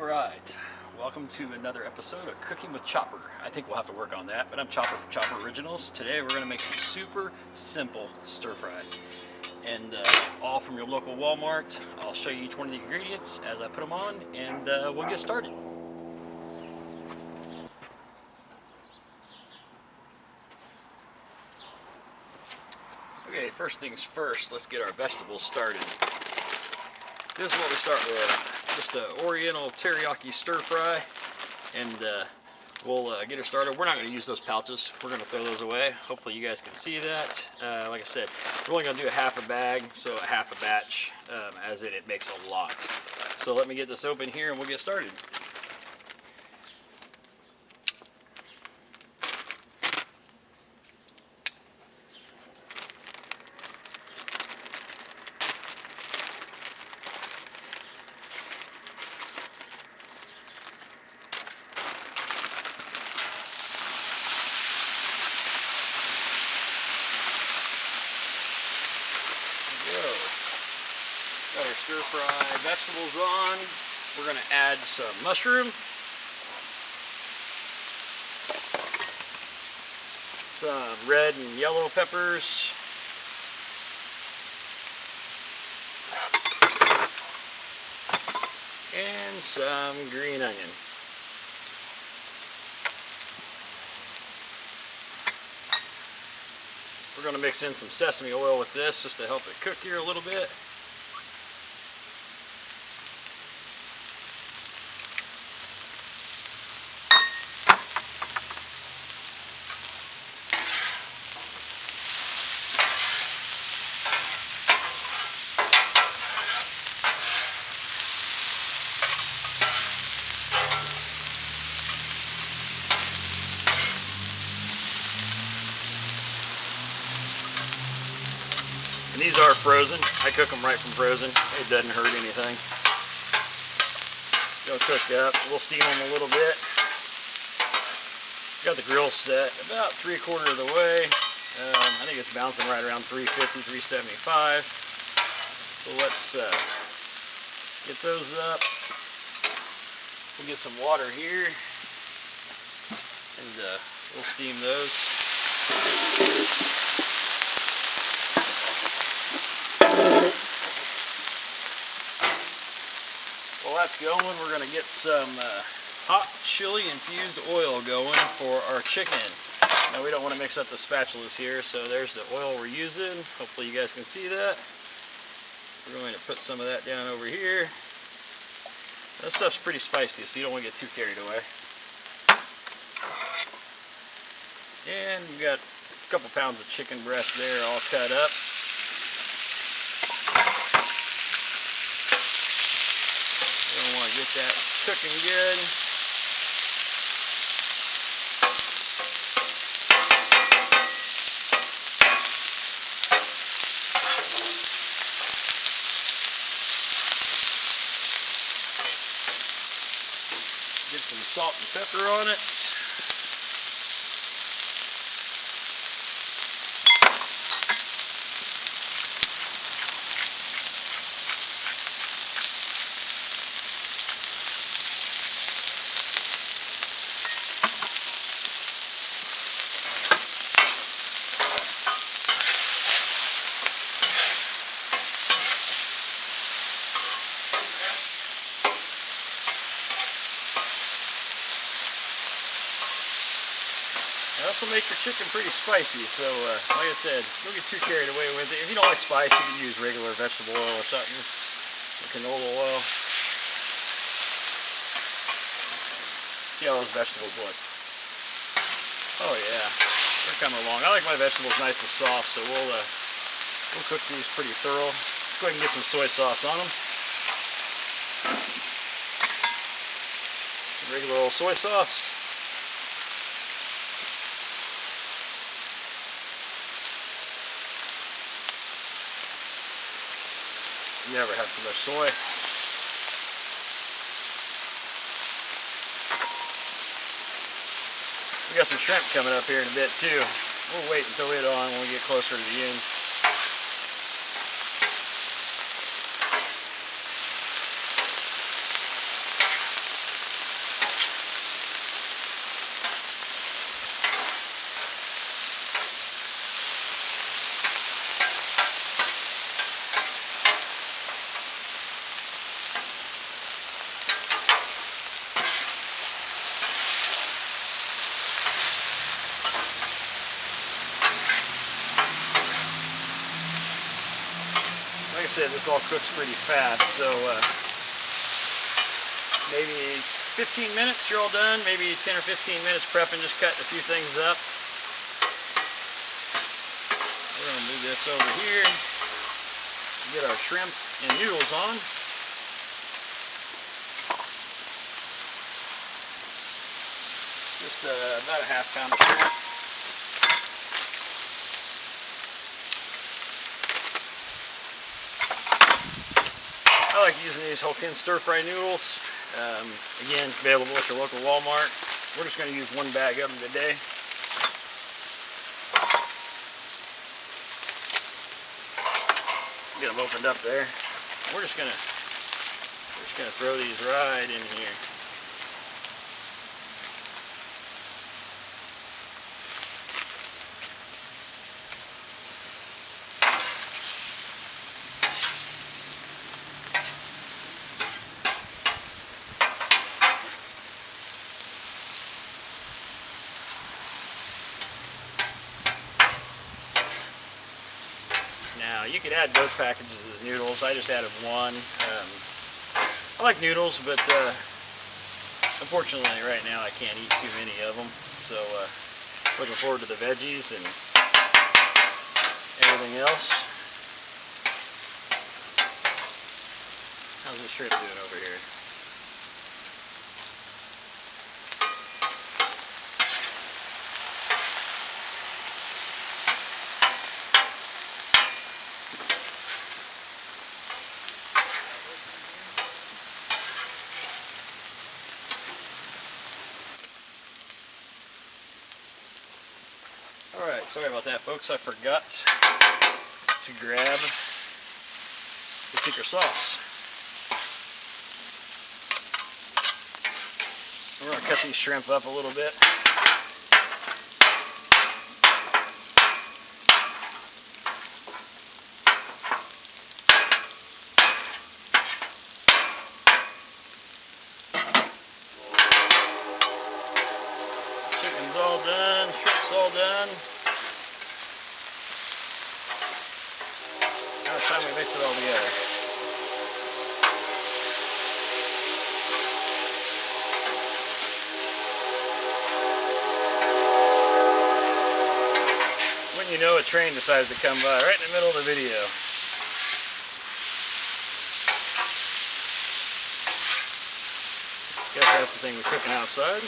Alright, welcome to another episode of Cooking with Chopper. I think we'll have to work on that, but I'm Chopper from Chopper Originals. Today we're going to make some super simple stir fry. And all from your local Walmart. I'll show you each one of the ingredients as I put them on, and we'll get started. Okay, first things first, let's get our vegetables started. This is what we start with, just an Oriental teriyaki stir fry, and we'll get her started. We're not going to use those pouches, we're going to throw those away. Hopefully you guys can see that. Like I said, we're only going to do a half a bag, so a half a batch, as in it makes a lot. So let me get this open here and we'll get started. Got our stir fry vegetables on. We're going to add some mushroom, some red and yellow peppers, and some green onion. We're going to mix in some sesame oil with this just to help it cook here a little bit. And these are frozen. I cook them right from frozen. It doesn't hurt anything. They'll cook up. We'll steam them a little bit. Got the grill set about 3/4 of the way. I think it's bouncing right around 350, 375. So let's get those up. We'll get some water here, and we'll steam those. While that's going, we're going to get some hot chili infused oil going for our chicken. Now we don't want to mix up the spatulas here, so there's the oil we're using. Hopefully you guys can see that. We're going to put some of that down over here. That stuff's pretty spicy, so you don't want to get too carried away. And we've got a couple pounds of chicken breast there all cut up. Get that cooking good. Get some salt and pepper on it. This will make your chicken pretty spicy, so like I said, don't get too carried away with it. If you don't like spice, you can use regular vegetable oil or something, or canola oil. See how those vegetables look. Oh yeah, they're coming along. I like my vegetables nice and soft, so we'll cook these pretty thorough. Let's go ahead and get some soy sauce on them. Regular old soy sauce. You never have too much soy. We got some shrimp coming up here in a bit too. We'll wait and throw it on when we get closer to the end. said, this all cooks pretty fast, so maybe 15 minutes you're all done, maybe 10 or 15 minutes prepping, just cutting a few things up. We're going to move this over here, get our shrimp and noodles on. Just about a half pound of shrimp. I like using these whole tin stir-fry noodles. Again, available at your local Walmart. We're just going to use one bag of them today. Get them opened up there. We're just gonna throw these right in here. Now, you could add both packages of the noodles. I just added one. I like noodles, but unfortunately right now I can't eat too many of them. So looking forward to the veggies and everything else. How's the shrimp doing over here? Alright, sorry about that folks, I forgot to grab the secret sauce. We're going to cut these shrimp up a little bit. Chicken's all done, shrimp's all done. Now it's time we mix it all together. When you know, a train decided to come by right in the middle of the video. Guess that's the thing we're cooking outside.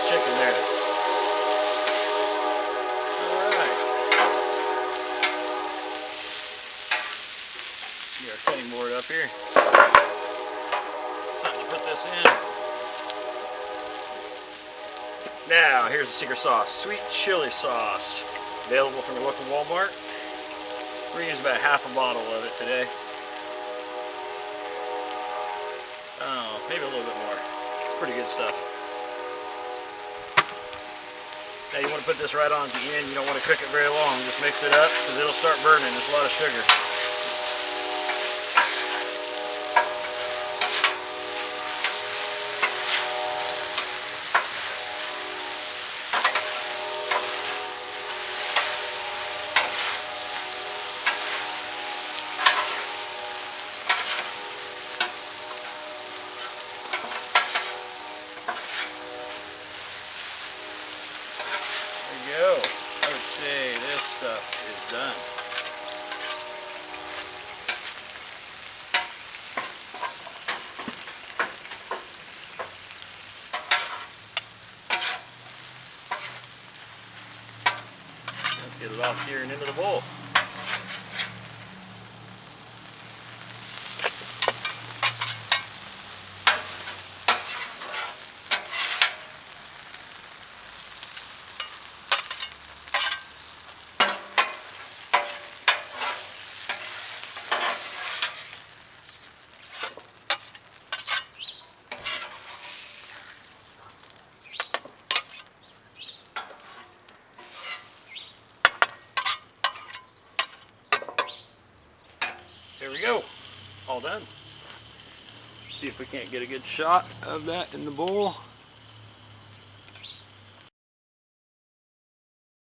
Chicken there. Alright. Get our cutting board up here. It's time to put this in. Now, here's the secret sauce. Sweet chili sauce. Available from your local Walmart. We're going to use about half a bottle of it today. Oh, maybe a little bit more. Pretty good stuff. Now you want to put this right on at the end. You don't want to cook it very long. Just mix it up because it'll start burning. It's a lot of sugar. Go. I would say this stuff is done. Let's get it off here and into the bowl. go. All done. See if we can't get a good shot of that in the bowl.